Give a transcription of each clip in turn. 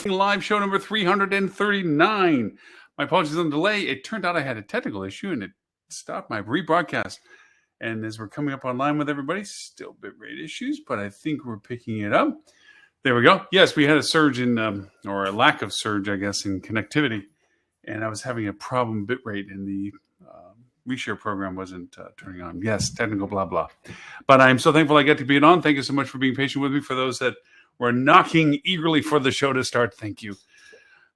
Live show number 339. My apologies on the delay. It turned out I had a technical issue and it stopped my rebroadcast. And as we're coming up online with everybody, still bitrate issues, but I think we're picking it up. There we go. Yes, we had a surge in, or a lack of surge, I guess, in connectivity. And I was having a problem bitrate and the reshare program wasn't turning on. Yes, technical blah, blah. But I'm so thankful I get to be on. Thank you so much for being patient with me. For those that were knocking eagerly for the show to start, thank you.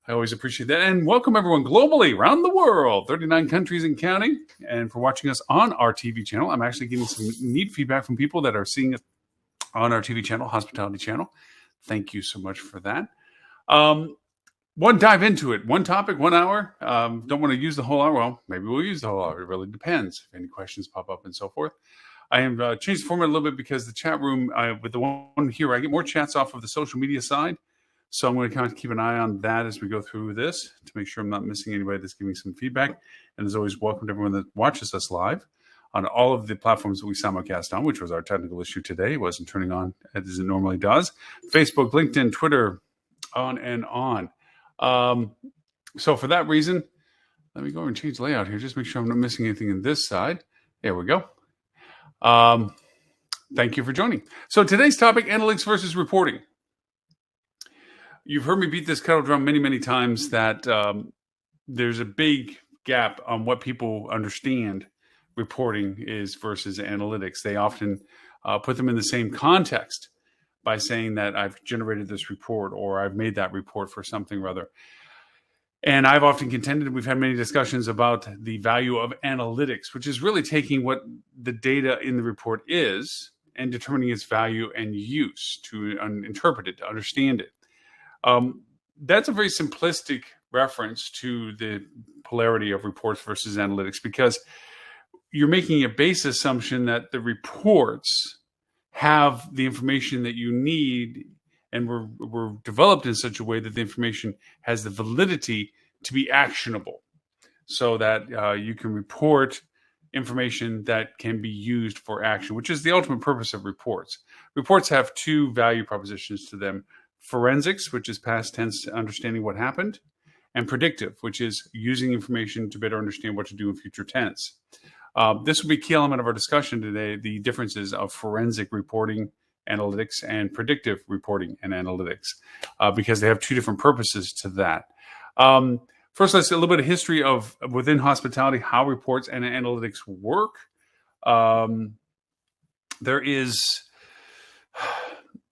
I always appreciate that. And welcome everyone globally, around the world, 39 countries and counting. And for watching us on our TV channel, I'm actually getting some neat feedback from people that are seeing it on our TV channel, Hospitality Channel. Thank you so much for that. One dive into it. One topic, 1 hour. Don't want to use the whole hour. Well, maybe we'll use the whole hour. It really depends if any questions pop up and so forth. I have changed the format a little bit because the chat room, with the one here, I get more chats off of the social media side. So I'm going to kind of keep an eye on that as we go through this to make sure I'm not missing anybody that's giving some feedback. And as always, welcome to everyone that watches us live on all of the platforms that we simulcast on, which was our technical issue today. It wasn't turning on as it normally does. Facebook, LinkedIn, Twitter, on and on. So for that reason, let me go and change layout here. Just make sure I'm not missing anything in this side. There we go. Thank you for joining. So today's topic, analytics versus reporting. You've heard me beat this kettle drum many, many times that there's a big gap on what people understand reporting is versus analytics. They often put them in the same context by saying that I've generated this report or I've made that report for something or other. And I've often contended, we've had many discussions about the value of analytics, which is really taking what the data in the report is and determining its value and use to interpret it, to understand it. That's a very simplistic reference to the polarity of reports versus analytics because you're making a base assumption that the reports have the information that you need and were developed in such a way that the information has the validity to be actionable so that you can report information that can be used for action, which is the ultimate purpose of reports. Reports have two value propositions to them: forensics, which is past tense understanding what happened, and predictive, which is using information to better understand what to do in future tense. This will be a key element of our discussion today, the differences of forensic reporting analytics and predictive reporting and analytics, because they have two different purposes to that. First, let's see a little bit of history of within hospitality, how reports and analytics work. There's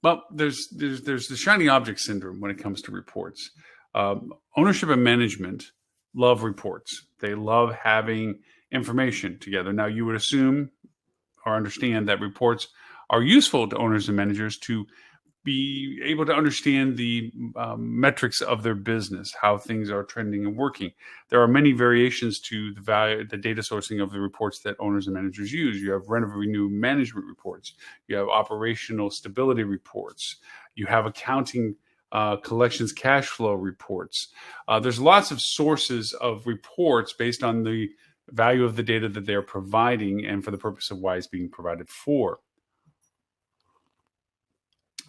the shiny object syndrome when it comes to reports. Ownership and management love reports. They love having information together. Now, you would assume or understand that reports are useful to owners and managers to be able to understand the metrics of their business, how things are trending and working. There are many variations to the data sourcing of the reports that owners and managers use. You have rent and renew management reports. You have operational stability reports. You have accounting collections cash flow reports. There's lots of sources of reports based on the value of the data that they're providing and for the purpose of why it's being provided for.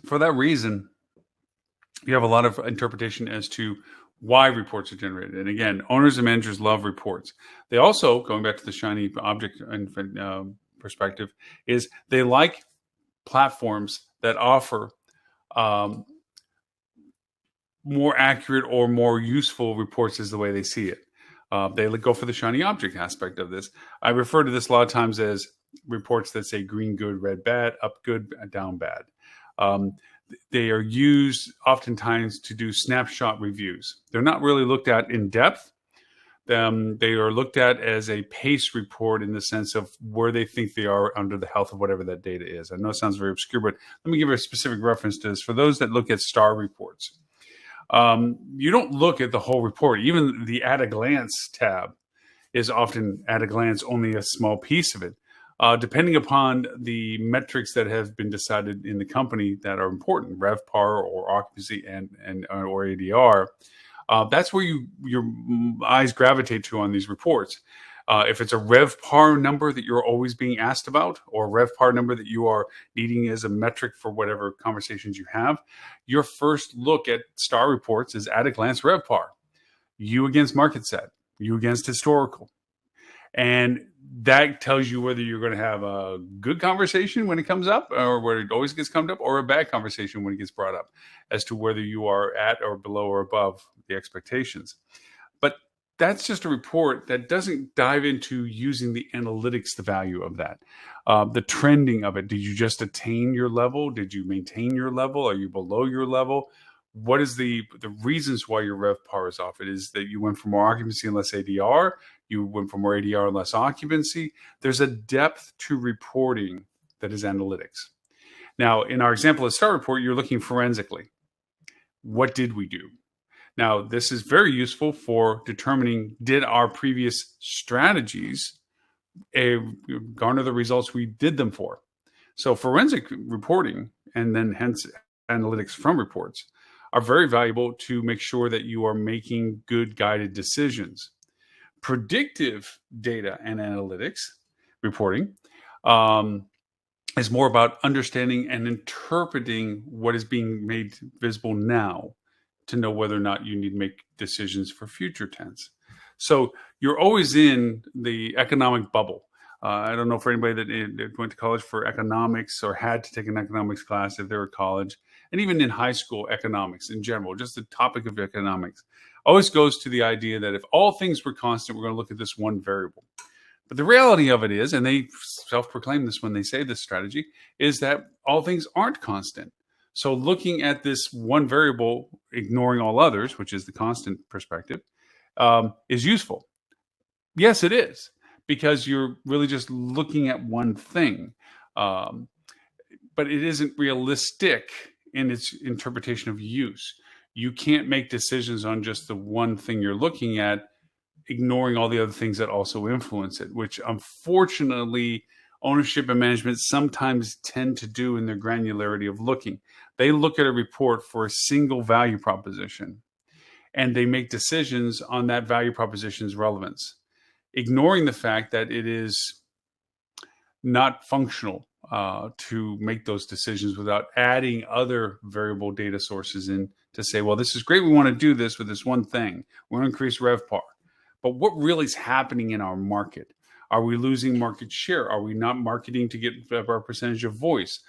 For that reason, you have a lot of interpretation as to why reports are generated. And again, owners and managers love reports. They also, going back to the shiny object perspective, is they like platforms that offer more accurate or more useful reports is the way they see it. They go for the shiny object aspect of this. I refer to this a lot of times as reports that say green good, red bad, up good, down bad. They are used oftentimes to do snapshot reviews. They're not really looked at in depth. They are looked at as a pace report in the sense of where they think they are under the health of whatever that data is. I know it sounds very obscure, but let me give you a specific reference to this. For those that look at star reports, you don't look at the whole report. Even the at a glance tab is often at a glance only a small piece of it. Depending upon the metrics that have been decided in the company that are important, RevPAR or occupancy and or ADR, that's where your eyes gravitate to on these reports. If it's a RevPAR number that you're always being asked about, or a RevPAR number that you are needing as a metric for whatever conversations you have, your first look at star reports is at a glance RevPAR. You against market set, you against historical. And that tells you whether you're going to have a good conversation when it comes up, or where it always gets come up, or a bad conversation when it gets brought up, as to whether you are at or below or above the expectations. But that's just a report that doesn't dive into using the analytics, the value of that, the trending of it. Did you just attain your level? Did you maintain your level? Are you below your level? What is the reasons why your RevPAR is off? It is that you went for more occupancy and less ADR. You went for more ADR and less occupancy. There's a depth to reporting that is analytics. Now, in our example of STAR report, you're looking forensically. What did we do? Now, this is very useful for determining, did our previous strategies garner the results we did them for? So forensic reporting, and then hence analytics from reports, are very valuable to make sure that you are making good guided decisions. Predictive data and analytics reporting is more about understanding and interpreting what is being made visible now to know whether or not you need to make decisions for future tense. So you're always in the economic bubble. I don't know for anybody that went to college for economics or had to take an economics class if they were at college, and even in high school, economics in general, just the topic of economics always goes to the idea that if all things were constant, we're going to look at this one variable. But the reality of it is, and they self-proclaim this when they say this strategy, is that all things aren't constant. So looking at this one variable, ignoring all others, which is the constant perspective, is useful. Yes, it is, because you're really just looking at one thing. But it isn't realistic in its interpretation of use. You can't make decisions on just the one thing you're looking at, ignoring all the other things that also influence it, which unfortunately ownership and management sometimes tend to do in their granularity of looking. They look at a report for a single value proposition, and they make decisions on that value proposition's relevance, ignoring the fact that it is not functional to make those decisions without adding other variable data sources in to say, well, this is great. We want to do this with this one thing. We want to increase RevPAR. But what really is happening in our market? Are we losing market share? Are we not marketing to get our percentage of voice?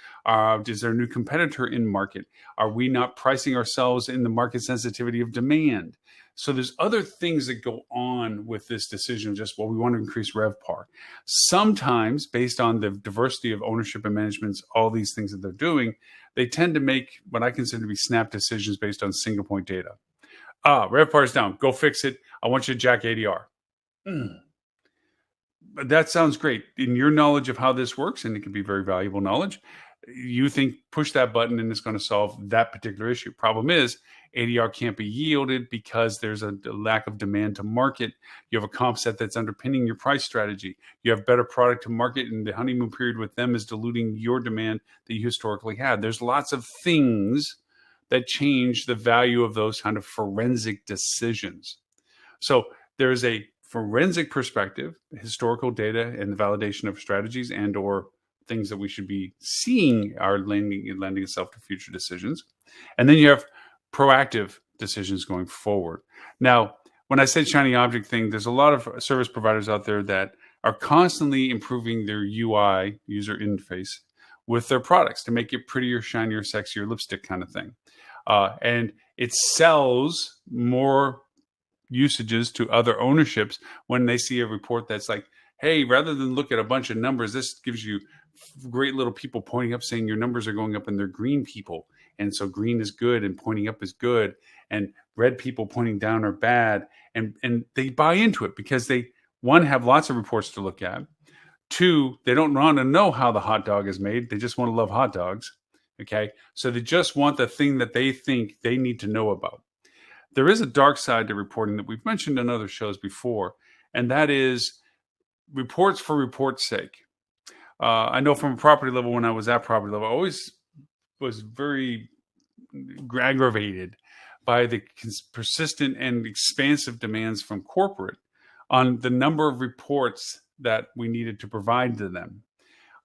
Is there a new competitor in market? Are we not pricing ourselves in the market sensitivity of demand? So there's other things that go on with this decision of just, well, we want to increase RevPAR. Sometimes, based on the diversity of ownership and management's, all these things that they're doing, they tend to make what I consider to be snap decisions based on single point data. RevPAR is down. Go fix it. I want you to jack ADR. That sounds great. In your knowledge of how this works, and it can be very valuable knowledge, you think push that button and it's going to solve that particular issue. Problem is, ADR can't be yielded because there's a lack of demand to market. You have a comp set that's underpinning your price strategy. You have better product to market, and the honeymoon period with them is diluting your demand that you historically had. There's lots of things that change the value of those kind of forensic decisions. So there's a forensic perspective, historical data, and the validation of strategies and or things that we should be seeing are lending itself to future decisions. And then you have proactive decisions going forward. Now, when I said shiny object thing, there's a lot of service providers out there that are constantly improving their UI, user interface, with their products to make it prettier, shinier, sexier, lipstick kind of thing. And it sells more usages to other ownerships when they see a report that's like, hey, rather than look at a bunch of numbers, this gives you great little people pointing up saying your numbers are going up and they're green people. And so green is good and pointing up is good. And red people pointing down are bad. And they buy into it because they, one, have lots of reports to look at. Two, they don't want to know how the hot dog is made. They just want to love hot dogs. Okay. So they just want the thing that they think they need to know about. There is a dark side to reporting that we've mentioned in other shows before, and that is reports for report's sake. I know from a property level, when I was at property level, I always was very aggravated by the persistent and expansive demands from corporate on the number of reports that we needed to provide to them.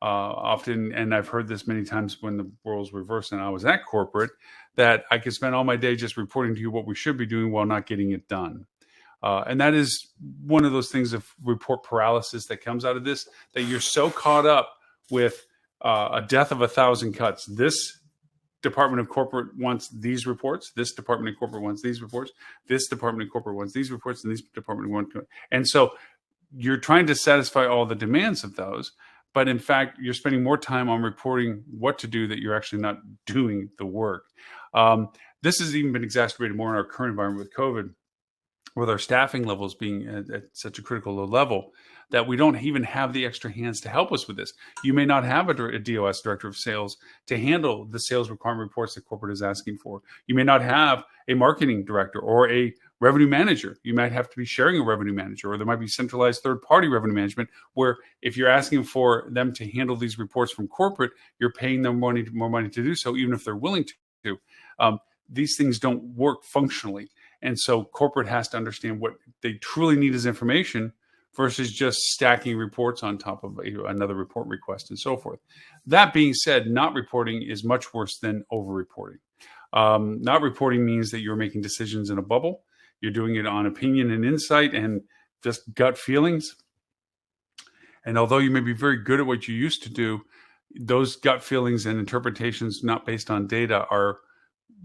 Often, and I've heard this many times when the roles reversed and I was at corporate, that I could spend all my day just reporting to you what we should be doing while not getting it done. And that is one of those things of report paralysis that comes out of this, that you're so caught up with a death of 1,000 cuts. This Department of Corporate wants these reports. This Department of Corporate wants these reports. This Department of Corporate wants these reports, and these Department wants. And so you're trying to satisfy all the demands of those, but in fact, you're spending more time on reporting what to do that you're actually not doing the work. This has even been exacerbated more in our current environment with COVID, with our staffing levels being at such a critical low level that we don't even have the extra hands to help us with this. You may not have a DOS, director of sales, to handle the sales requirement reports that corporate is asking for. You may not have a marketing director or a revenue manager. You might have to be sharing a revenue manager, or there might be centralized third-party revenue management where if you're asking for them to handle these reports from corporate, you're paying them more money to do so, even if they're willing to. These things don't work functionally. And so corporate has to understand what they truly need is information versus just stacking reports on top of another report request and so forth. That being said, not reporting is much worse than over-reporting. Not reporting means that you're making decisions in a bubble. You're doing it on opinion and insight and just gut feelings. And although you may be very good at what you used to do, those gut feelings and interpretations not based on data are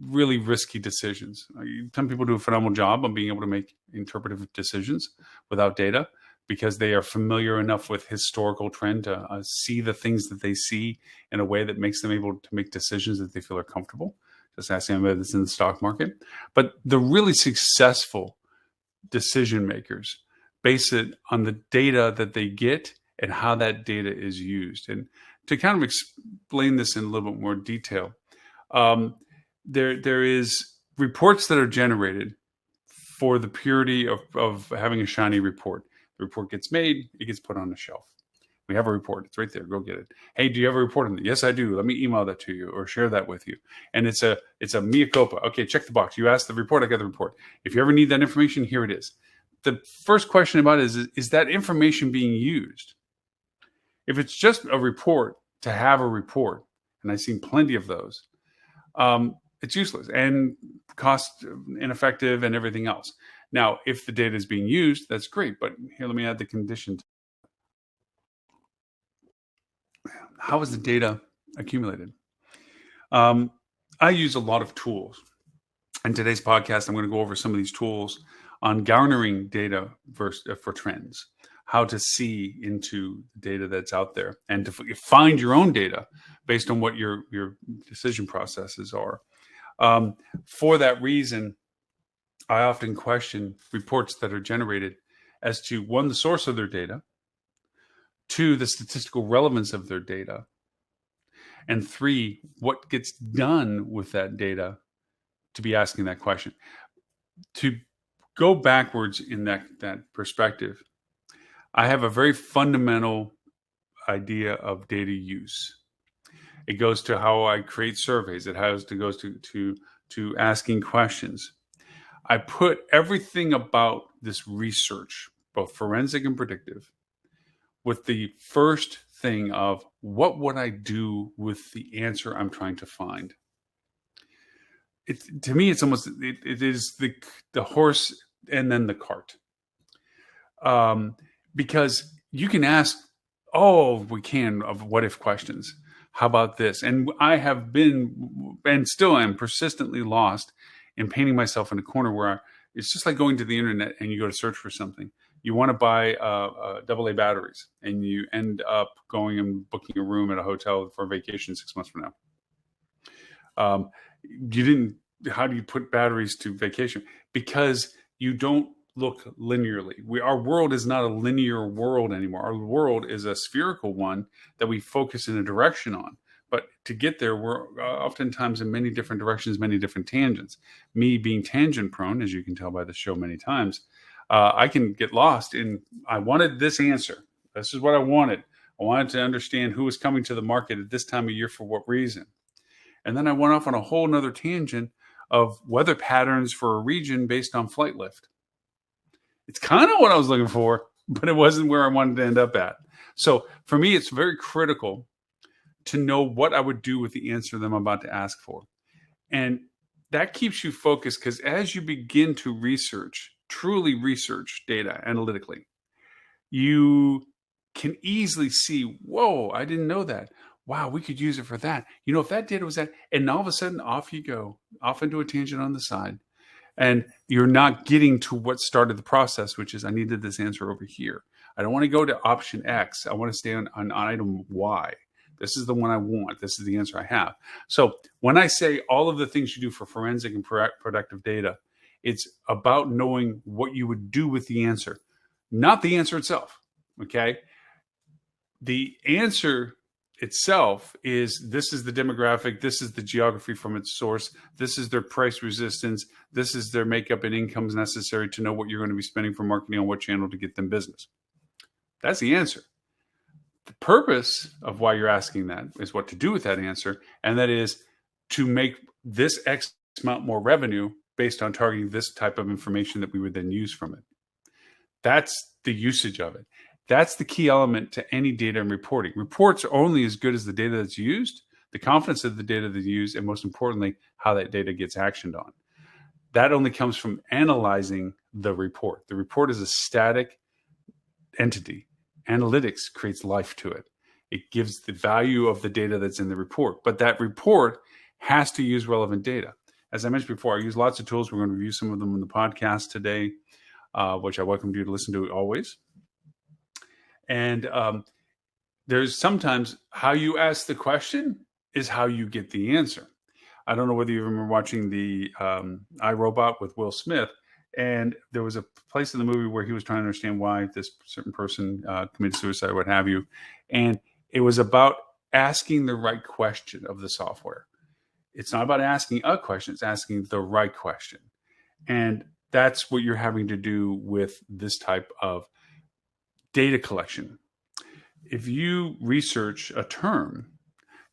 really risky decisions. Some people do a phenomenal job of being able to make interpretive decisions without data because they are familiar enough with historical trend to see the things that they see in a way that makes them able to make decisions that they feel are comfortable. Just asking about this in the stock market. But the really successful decision makers base it on the data that they get and how that data is used. And to kind of explain this in a little bit more detail, there is reports that are generated for the purity of having a shiny report. The report gets made, it gets put on the shelf. We have a report. It's right there. Go get it. Hey, do you have a report on it? Yes, I do. Let me email that to you or share that with you. And it's a mea culpa. Okay, check the box. You asked the report. I got the report. If you ever need that information, here it is. The first question about it is that information being used? If it's just a report to have a report, and I've seen plenty of those, it's useless and cost ineffective and everything else. Now, if the data is being used, that's great. But here, let me add the condition. How is the data accumulated? I use a lot of tools. In today's podcast, I'm going to go over some of these tools on garnering data for trends, how to see into data that's out there, and to find your own data based on what your decision processes are. For that reason, I often question reports that are generated as to, one, the source of their data, two, the statistical relevance of their data, and three, what gets done with that data to be asking that question. To go backwards in that perspective, I have a very fundamental idea of data use. It goes to how I create surveys. It goes to asking questions. I put everything about this research, both forensic and predictive, with the first thing of what would I do with the answer I'm trying to find. To me, it's almost it is the horse and then the cart, because you can ask we can of what if questions. How about this? And I have been and still am persistently lost in painting myself in a corner where it's just like going to the internet and you go to search for something. You want to buy AA batteries, and you end up going and booking a room at a hotel for a vacation 6 months from now. How do you put batteries to vacation? Because you don't look linearly. Our world is not a linear world anymore. Our world is a spherical one that we focus in a direction on. But to get there, we're oftentimes in many different directions, many different tangents. Me being tangent prone, as you can tell by the show many times, I can get lost in, I wanted this answer. This is what I wanted. I wanted to understand who was coming to the market at this time of year for what reason. And then I went off on a whole nother tangent of weather patterns for a region based on flight lift. It's kind of what I was looking for, but it wasn't where I wanted to end up at. So for me, it's very critical to know what I would do with the answer that I'm about to ask for. And that keeps you focused, because as you begin to research, truly research data analytically, you can easily see, whoa, I didn't know that. Wow, we could use it for that. If that data was that, and all of a sudden off you go, off into a tangent on the side. And you're not getting to what started the process, which is I needed this answer over here. I don't want to go to option X. I want to stay on item Y. This is the one I want. This is the answer I have. So when I say all of the things you do for forensic and productive data, it's about knowing what you would do with the answer, not the answer itself. Okay. The answer itself is, this is the demographic, this is the geography from its source, this is their price resistance, this is their makeup and incomes necessary to know what you're going to be spending for marketing on what channel to get them business. That's the answer. The purpose of why you're asking that is what to do with that answer, and that is to make this X amount more revenue based on targeting this type of information that we would then use from it. That's the usage of it. That's the key element to any data and reporting. Reports are only as good as the data that's used, the confidence of the data that's used, and most importantly, how that data gets actioned on. That only comes from analyzing the report. The report is a static entity. Analytics creates life to it. It gives the value of the data that's in the report. But that report has to use relevant data. As I mentioned before, I use lots of tools. We're going to review some of them in the podcast today, which I welcome you to listen to always. And there's sometimes how you ask the question is how you get the answer. I don't know whether you remember watching the iRobot with Will Smith, and there was a place in the movie where he was trying to understand why this certain person committed suicide, what have you. And it was about asking the right question of the software. It's not about asking a question, it's asking the right question. And that's what you're having to do with this type of data collection. If you research a term,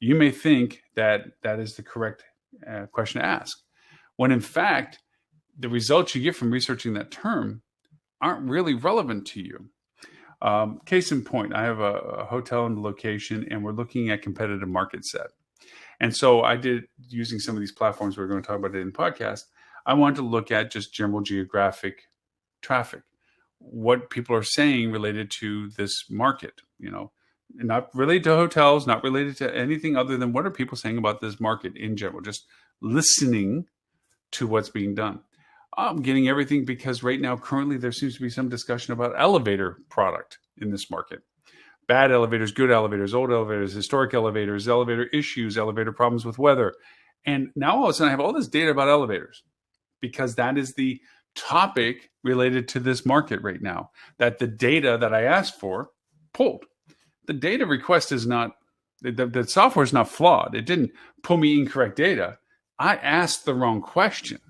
you may think that that is the correct question to ask, when in fact, the results you get from researching that term aren't really relevant to you. Case in point, I have a hotel in the location, and we're looking at competitive market set. And so I did, using some of these platforms we're going to talk about it in the podcast, I wanted to look at just general geographic traffic, what people are saying related to this market, not related to hotels, not related to anything other than what are people saying about this market in general, just listening to what's being done. I'm getting everything because right now, currently, there seems to be some discussion about elevator product in this market. Bad elevators, good elevators, old elevators, historic elevators, elevator issues, elevator problems with weather. And now all of a sudden I have all this data about elevators because that is the topic related to this market right now, that the data that I asked for pulled. The data request is not, the software is not flawed. It didn't pull me incorrect data. I asked the wrong question.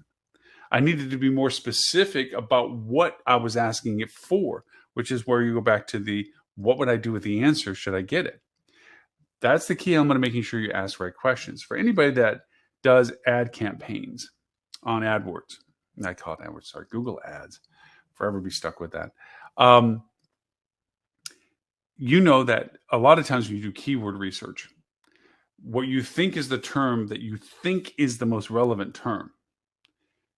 I needed to be more specific about what I was asking it for, which is where you go back to the, what would I do with the answer should I get it? That's the key element of making sure you ask the right questions. For anybody that does ad campaigns on AdWords, I call it AdWords, sorry, Google Ads, forever be stuck with that. You know that a lot of times when you do keyword research, what you think is the term that you think is the most relevant term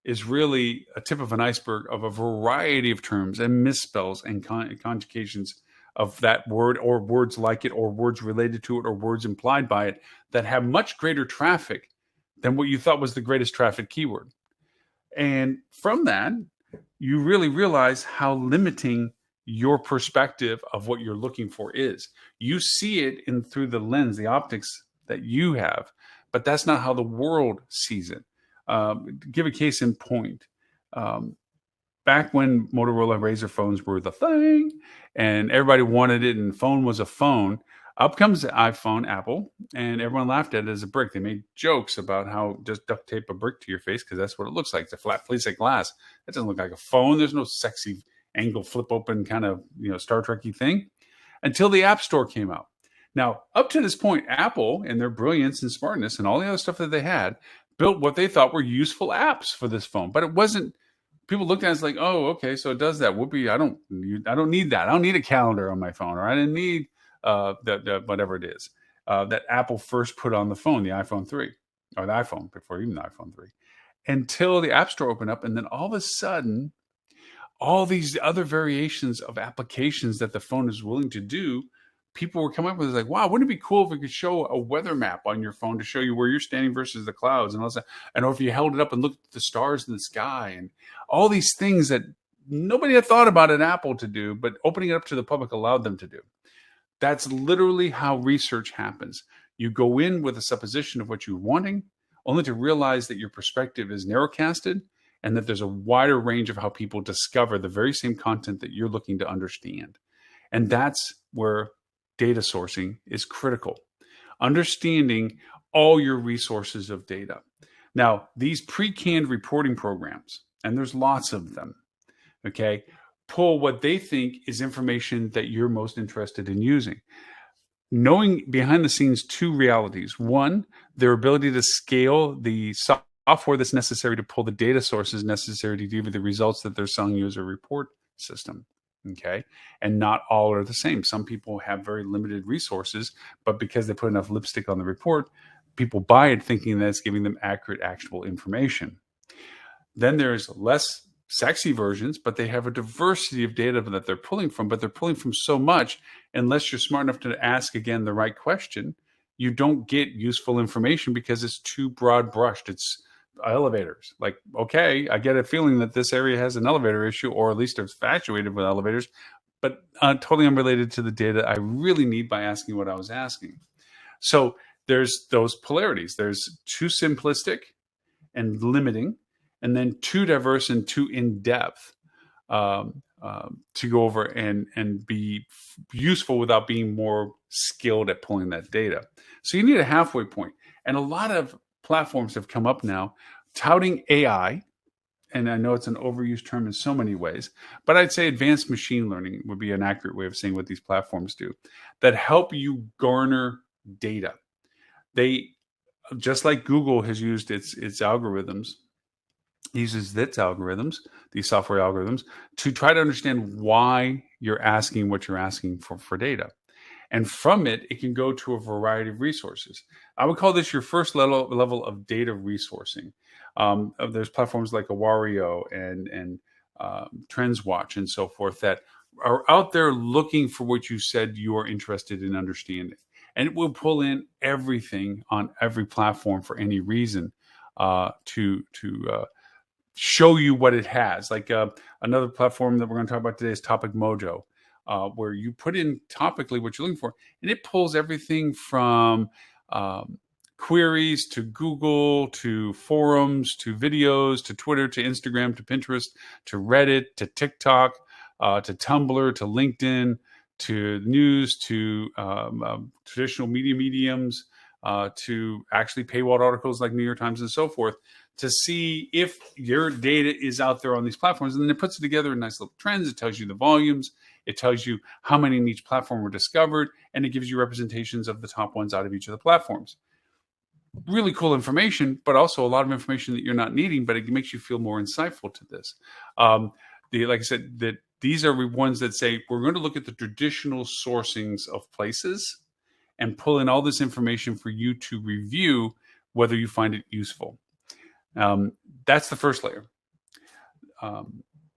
is really a tip of an iceberg of a variety of terms and misspells and conjugations of that word or words like it or words related to it or words implied by it that have much greater traffic than what you thought was the greatest traffic keyword. And from that, you really realize how limiting your perspective of what you're looking for is. You see it through the lens, the optics that you have, but that's not how the world sees it. Give a case in point. Back when Motorola Razr phones were the thing and everybody wanted it and phone was a phone, up comes the iPhone, Apple, and everyone laughed at it as a brick. They made jokes about how just duct tape a brick to your face because that's what it looks like. It's a flat piece of glass. That doesn't look like a phone. There's no sexy angle flip open kind of Star Trek-y thing until the App Store came out. Now, up to this point, Apple and their brilliance and smartness and all the other stuff that they had built what they thought were useful apps for this phone, but it wasn't people looked at it as like, oh, okay, so it does that. Whoopee, I don't need that. I don't need a calendar on my phone, or I didn't need the whatever it is that Apple first put on the phone, the iPhone 3, or the iPhone, before even the iPhone 3, until the App Store opened up. And then all of a sudden, all these other variations of applications that the phone is willing to do, people were coming up with is like, wow, wouldn't it be cool if we could show a weather map on your phone to show you where you're standing versus the clouds, and all that, and or if you held it up and looked at the stars in the sky, and all these things that nobody had thought about at Apple to do, but opening it up to the public allowed them to do. That's literally how research happens. You go in with a supposition of what you're wanting, only to realize that your perspective is narrowcasted, and that there's a wider range of how people discover the very same content that you're looking to understand. And that's where data sourcing is critical. Understanding all your resources of data. Now, these pre-canned reporting programs, and there's lots of them, okay, pull what they think is information that you're most interested in using. Knowing behind the scenes two realities. One, their ability to scale the software that's necessary to pull the data sources necessary to give you the results that they're selling you as a report system. Okay. And not all are the same. Some people have very limited resources, but because they put enough lipstick on the report, people buy it thinking that it's giving them accurate, actionable information. Then there's less sexy versions, but they have a diversity of data that they're pulling from, but they're pulling from so much, unless you're smart enough to ask again the right question, you don't get useful information because it's too broad brushed. It's elevators. Like, okay, I get a feeling that this area has an elevator issue, or at least it's infatuated with elevators, but totally unrelated to the data I really need by asking what I was asking. So there's those polarities. There's too simplistic and limiting, and then too diverse and too in-depth to go over and be useful without being more skilled at pulling that data. So you need a halfway point. And a lot of platforms have come up now touting AI, and I know it's an overused term in so many ways, but I'd say advanced machine learning would be an accurate way of saying what these platforms do, that help you garner data. They, just like Google has used its algorithms, uses its algorithms, these software algorithms, to try to understand why you're asking what you're asking for data. And from it, it can go to a variety of resources. I would call this your first level of data resourcing. There's platforms like Awario and TrendsWatch and so forth that are out there looking for what you said you are interested in understanding. And it will pull in everything on every platform for any reason to show you what it has. Like another platform that we're going to talk about today is Topic Mojo. Where you put in topically what you're looking for, and it pulls everything from queries to Google to forums to videos to Twitter to Instagram to Pinterest to Reddit to TikTok to Tumblr to LinkedIn to news to traditional media mediums to actually paywalled articles like New York Times and so forth, to see if your data is out there on these platforms. And then it puts it together in nice little trends. It tells you the volumes. It tells you how many in each platform were discovered. And it gives you representations of the top ones out of each of the platforms. Really cool information, but also a lot of information that you're not needing, but it makes you feel more insightful to this. Like I said, that these are ones that say, we're going to look at the traditional sourcings of places and pull in all this information for you to review whether you find it useful. That's the first layer.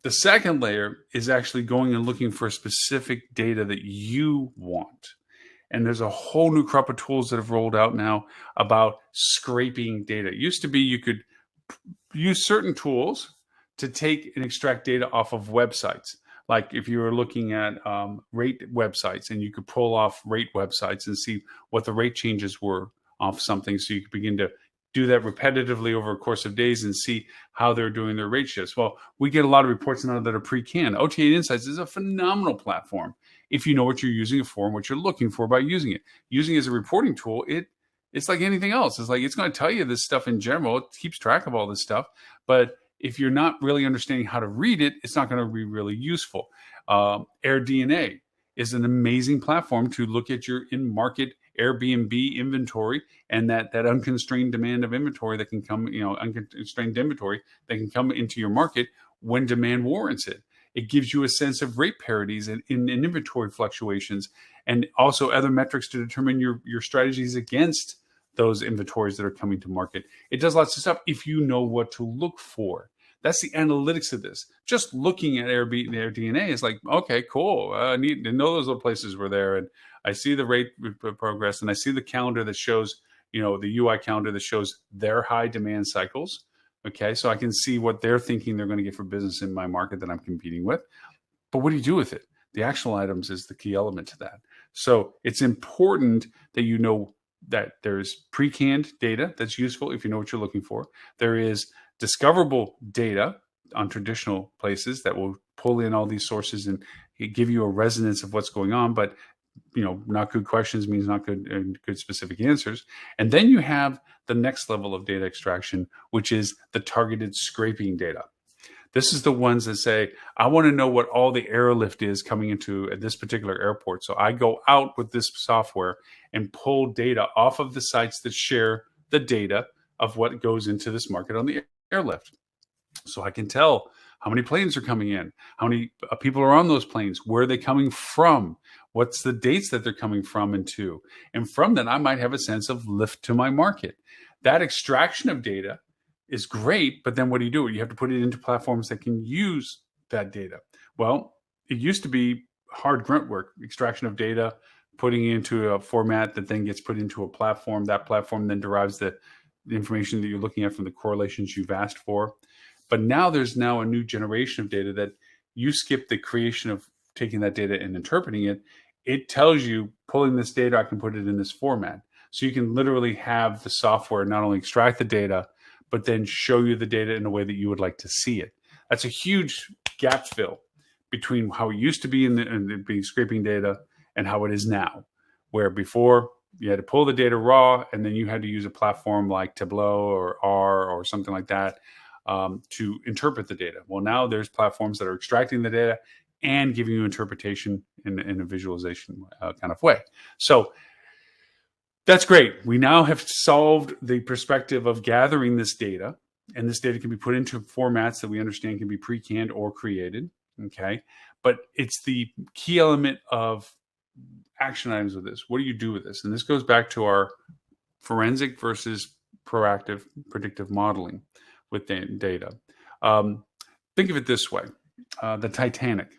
The second layer is actually going and looking for specific data that you want. And there's a whole new crop of tools that have rolled out now about scraping data. It used to be you could use certain tools to take and extract data off of websites. Like if you were looking at rate websites, and you could pull off rate websites and see what the rate changes were off something, so you could begin to do that repetitively over a course of days and see how they're doing their rate shifts. Well, we get a lot of reports now that are pre-canned. OTA Insights is a phenomenal platform if you know what you're using it for and what you're looking for by using it. Using it as a reporting tool, it's like anything else. It's like, it's going to tell you this stuff in general. It keeps track of all this stuff. But if you're not really understanding how to read it, it's not going to be really useful. AirDNA is an amazing platform to look at your in-market Airbnb inventory and that unconstrained demand of inventory that can come, unconstrained inventory that can come into your market when demand warrants it. It gives you a sense of rate parities and in inventory fluctuations, and also other metrics to determine your strategies against those inventories that are coming to market. It does lots of stuff if you know what to look for. That's the analytics of this. Just looking at their DNA is like, okay, cool. I need to know those little places were there, and I see the rate progress, and I see the calendar that shows, the UI calendar that shows their high demand cycles. Okay, so I can see what they're thinking they're going to get for business in my market that I'm competing with. But what do you do with it? The actionable items is the key element to that. So it's important that you know that there's pre-canned data that's useful if you know what you're looking for. There is discoverable data on traditional places that will pull in all these sources and give you a resonance of what's going on. But not good questions means not good specific answers. And then you have the next level of data extraction, which is the targeted scraping data. This is the ones that say, I want to know what all the airlift is coming into at this particular airport. So I go out with this software and pull data off of the sites that share the data of what goes into this market on the airlift. So I can tell how many planes are coming in, how many people are on those planes, where are they coming from, what's the dates that they're coming from and to. And from that, I might have a sense of lift to my market. That extraction of data is great, but then what do? You have to put it into platforms that can use that data. Well, it used to be hard grunt work, extraction of data, putting it into a format that then gets put into a platform. That platform then derives the information that you're looking at from the correlations you've asked for. But now there's a new generation of data that you skip the creation of taking that data and interpreting it. It tells you, pulling this data, I can put it in this format. So you can literally have the software not only extract the data, but then show you the data in a way that you would like to see it. That's a huge gap fill between how it used to be in being scraping data and how it is now, where before you had to pull the data raw and then you had to use a platform like Tableau or R or something like that to interpret the data. Well, now there's platforms that are extracting the data and giving you interpretation in a visualization kind of way. So that's great. We now have solved the perspective of gathering this data, and this data can be put into formats that we understand can be pre-canned or created. Okay. But it's the key element of action items with this. What do you do with this? And this goes back to our forensic versus proactive predictive modeling with data. Think of it this way. The Titanic.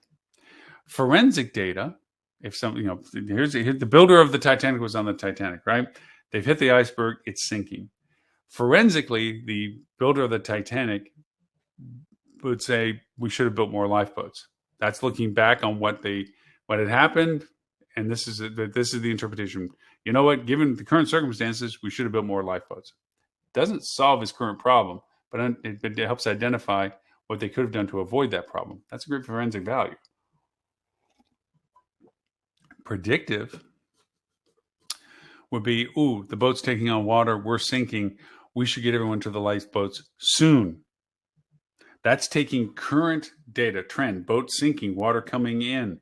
Forensic data, if something, here's the builder of the Titanic was on the Titanic, right? They've hit the iceberg, it's sinking. Forensically, the builder of the Titanic would say we should have built more lifeboats. That's looking back on what had happened, and this is the interpretation. You know what? Given the current circumstances, we should have built more lifeboats. Doesn't solve his current problem, but it helps identify what they could have done to avoid that problem. That's a great forensic value. Predictive would be, the boat's taking on water, we're sinking, we should get everyone to the lifeboats soon. That's taking current data, trend, boat sinking, water coming in.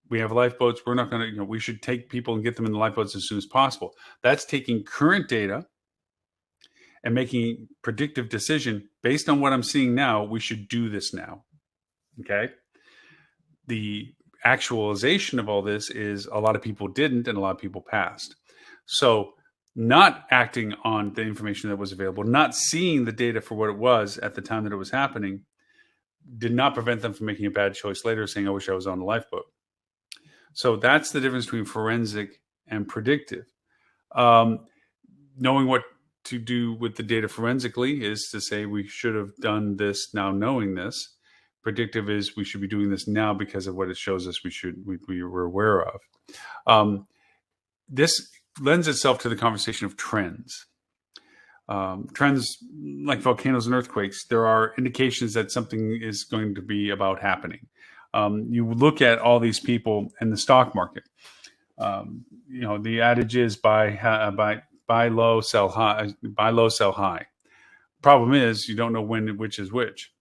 We have lifeboats, we're not going to, we should take people and get them in the lifeboats as soon as possible. That's taking current data and making predictive decision based on what I'm seeing now, we should do this now. Okay? The actualization of all this is a lot of people didn't and a lot of people passed. So not acting on the information that was available, not seeing the data for what it was at the time that it was happening, did not prevent them from making a bad choice later, saying, I wish I was on the lifeboat. So that's the difference between forensic and predictive. Knowing what to do with the data forensically is to say we should have done this now knowing this. Predictive is we should be doing this now because of what it shows us we were aware of. This lends itself to the conversation of trends. Trends like volcanoes and earthquakes, there are indications that something is going to be about happening. You look at all these people in the stock market. The adage is buy low, sell high. Buy low, sell high. Problem is you don't know which is which.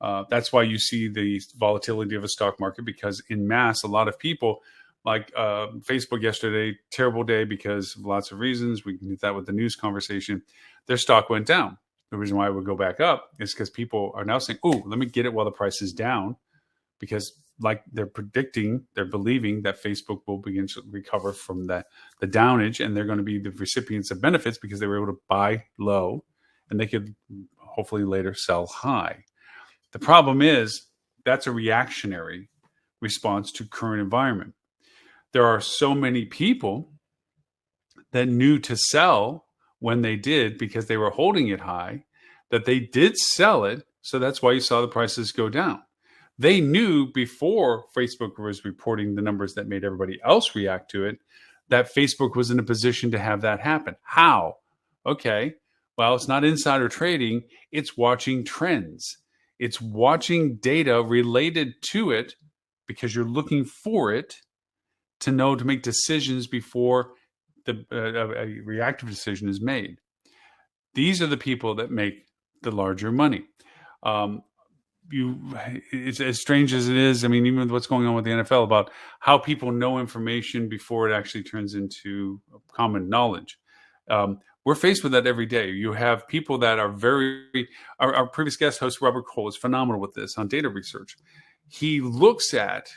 That's why you see the volatility of a stock market, because in mass, a lot of people, like Facebook yesterday, terrible day because of lots of reasons. We can do that with the news conversation. Their stock went down. the reason why it would go back up is because people are now saying, oh, let me get it while the price is down, because like they're believing that Facebook will begin to recover from the downage, and they're going to be the recipients of benefits because they were able to buy low and they could hopefully later sell high. The problem is that's a reactionary response to current environment. There are so many people that knew to sell when they did because they were holding it high, that they did sell it. So that's why you saw the prices go down. They knew before Facebook was reporting the numbers that made everybody else react to it, that Facebook was in a position to have that happen. How? Okay, well, it's not insider trading. It's watching trends. It's watching data related to it because you're looking for it to know to make decisions before a reactive decision is made. These are the people that make the larger money. It's as strange as it is. I mean, even what's going on with the NFL about how people know information before it actually turns into common knowledge. We're faced with that every day. You have people that are our previous guest host, Robert Cole, is phenomenal with this on data research. He looks at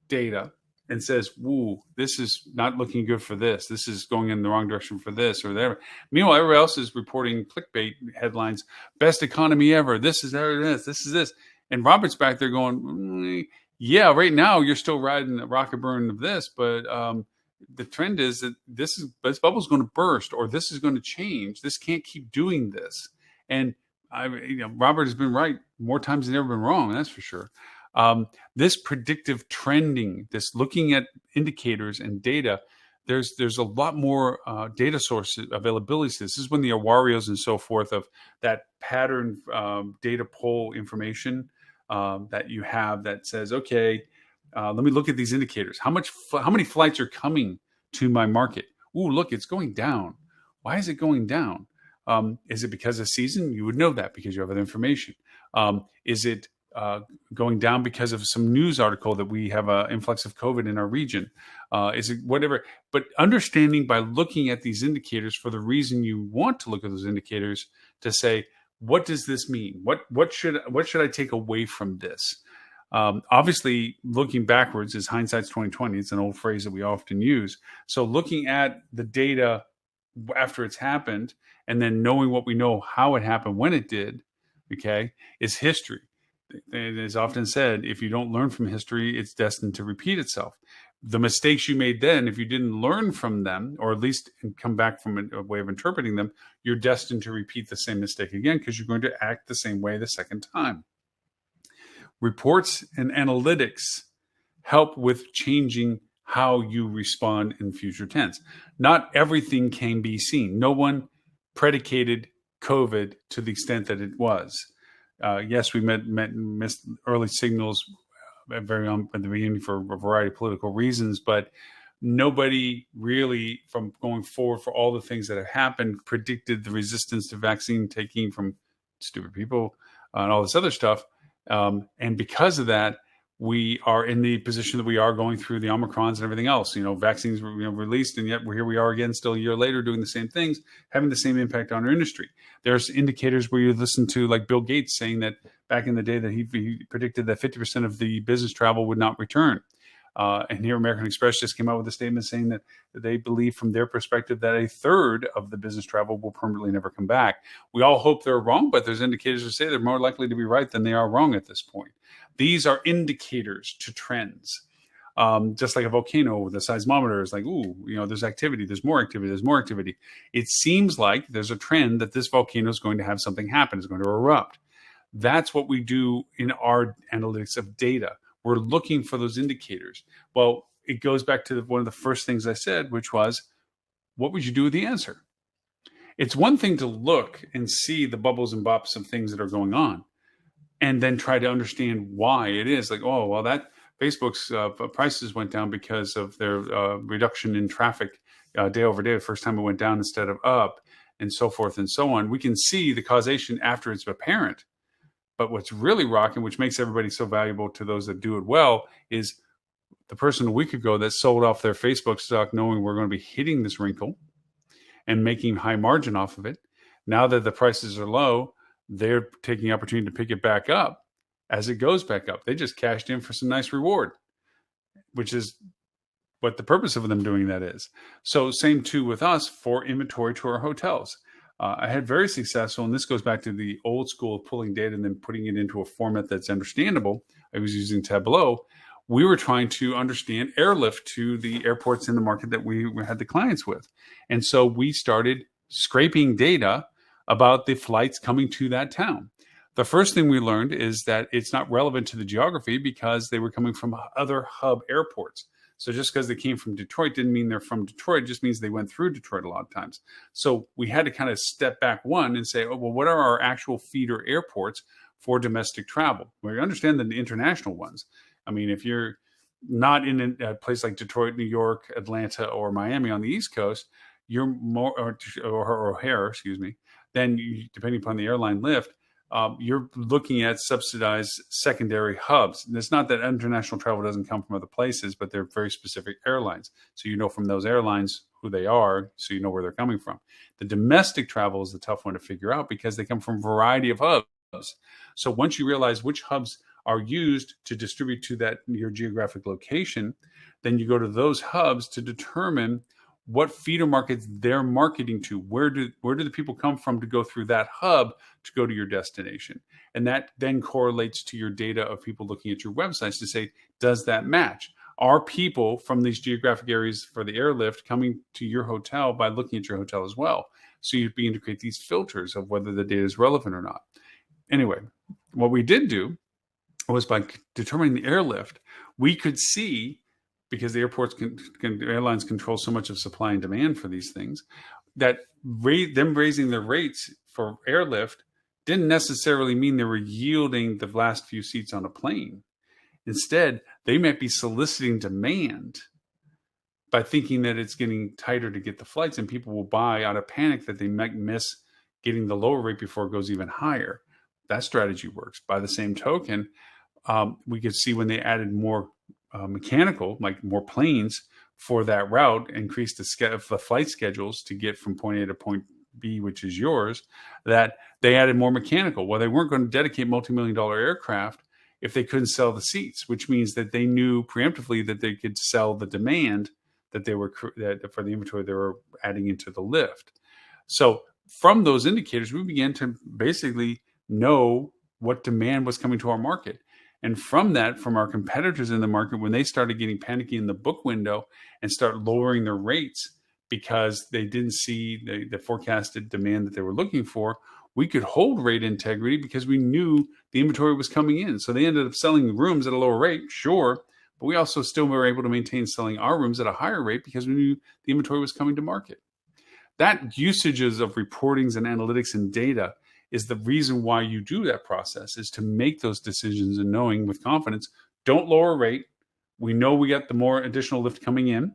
data and says, "Woo, this is not looking good for this. This is going in the wrong direction for this or that." Meanwhile, everybody else is reporting clickbait headlines: "Best economy ever. This is this. This is this." And Robert's back there going, "Yeah, right now you're still riding the rocket burn of this, but the trend is that this bubble is going to burst, or this is going to change. This can't keep doing this." And Robert has been right more times than ever been wrong. That's for sure. This predictive trending, this looking at indicators and data, there's a lot more data source availability to this. This is when the Awarios and so forth of that pattern data poll information that you have that says, okay, let me look at these indicators. How many flights are coming to my market? Ooh, look, it's going down. Why is it going down? Is it because of season? You would know that because you have that information. Is it going down because of some news article that we have an influx of COVID in our region? Is it whatever? But understanding by looking at these indicators for the reason you want to look at those indicators to say, what does this mean? What should I take away from this? Obviously, looking backwards is hindsight's 20/20. It's an old phrase that we often use. So looking at the data after it's happened and then knowing what we know, how it happened, when it did, okay, is history. It is often said, if you don't learn from history, it's destined to repeat itself. The mistakes you made then, if you didn't learn from them, or at least come back from a way of interpreting them, you're destined to repeat the same mistake again because you're going to act the same way the second time. Reports and analytics help with changing how you respond in future tense. Not everything can be seen. No one predicated COVID to the extent that it was. Yes, we missed early signals at the beginning for a variety of political reasons, but nobody really, from going forward for all the things that have happened, predicted the resistance to vaccine taking from stupid people and all this other stuff. And because of that, we are in the position that we are going through the Omicrons and everything else. Vaccines were released, and yet here we are again, still a year later, doing the same things, having the same impact on our industry. There's indicators where you listen to, like Bill Gates saying that back in the day that he predicted that 50% of the business travel would not return. And here American Express just came out with a statement saying that they believe from their perspective that a third of the business travel will permanently never come back. We all hope they're wrong, but there's indicators that say they're more likely to be right than they are wrong at this point. These are indicators to trends. Just like a volcano, the seismometer is like, there's activity, there's more activity, there's more activity. It seems like there's a trend that this volcano is going to have something happen, it's going to erupt. That's what we do in our analytics of data. We're looking for those indicators. Well, it goes back to one of the first things I said, which was, what would you do with the answer? It's one thing to look and see the bubbles and bops of things that are going on, and then try to understand why it is. Like, oh, well, that Facebook's prices went down because of their reduction in traffic day over day. The first time it went down instead of up, and so forth and so on. We can see the causation after it's apparent. But what's really rocking, which makes everybody so valuable to those that do it well, is the person a week ago that sold off their Facebook stock knowing we're going to be hitting this wrinkle and making high margin off of it. Now that the prices are low, they're taking the opportunity to pick it back up as it goes back up. They just cashed in for some nice reward, which is what the purpose of them doing that is. So same too with us for inventory to our hotels. I had very successful, and this goes back to the old school of pulling data and then putting it into a format that's understandable. I was using Tableau. We were trying to understand airlift to the airports in the market that we had the clients with. And so we started scraping data about the flights coming to that town. The first thing we learned is that it's not relevant to the geography because they were coming from other hub airports. So just because they came from Detroit didn't mean they're from Detroit. It just means they went through Detroit a lot of times. So we had to kind of step back one and say, oh, well, what are our actual feeder airports for domestic travel? We understand the international ones. I mean, if you're not in a place like Detroit, New York, Atlanta, or Miami on the East Coast, you're more, or O'Hare, excuse me, then depending upon the airline lift, you're looking at subsidized secondary hubs. And it's not that international travel doesn't come from other places, but they're very specific airlines. So you know from those airlines who they are, so you know where they're coming from. The domestic travel is the tough one to figure out because they come from a variety of hubs. So once you realize which hubs are used to distribute to that your geographic location, then you go to those hubs to determine what feeder markets they're marketing to. Where do the people come from to go through that hub to go to your destination? And that then correlates to your data of people looking at your websites to say, does that match? Are people from these geographic areas for the airlift coming to your hotel by looking at your hotel as well? So you'd begin to create these filters of whether the data is relevant or not. Anyway, what we did do was by determining the airlift, we could see, because the airports airlines control so much of supply and demand for these things, that them raising their rates for airlift didn't necessarily mean they were yielding the last few seats on a plane. Instead, they might be soliciting demand by thinking that it's getting tighter to get the flights, and people will buy out of panic that they might miss getting the lower rate before it goes even higher. That strategy works. By the same token, we could see when they added more mechanical, like more planes for that route, increase the flight schedules to get from point A to point B, which is yours, that they added more mechanical. Well, they weren't going to dedicate multi-million-dollar aircraft if they couldn't sell the seats, which means that they knew preemptively that they could sell the demand that they were for the inventory they were adding into the lift. So from those indicators, we began to basically know what demand was coming to our market. And from that, from our competitors in the market, when they started getting panicky in the book window and start lowering their rates because they didn't see the forecasted demand that they were looking for, we could hold rate integrity because we knew the inventory was coming in. So they ended up selling rooms at a lower rate, sure, but we also still were able to maintain selling our rooms at a higher rate because we knew the inventory was coming to market. That usages of reportings and analytics and data is the reason why you do that process, is to make those decisions and knowing with confidence, don't lower rate. We know we got the more additional lift coming in,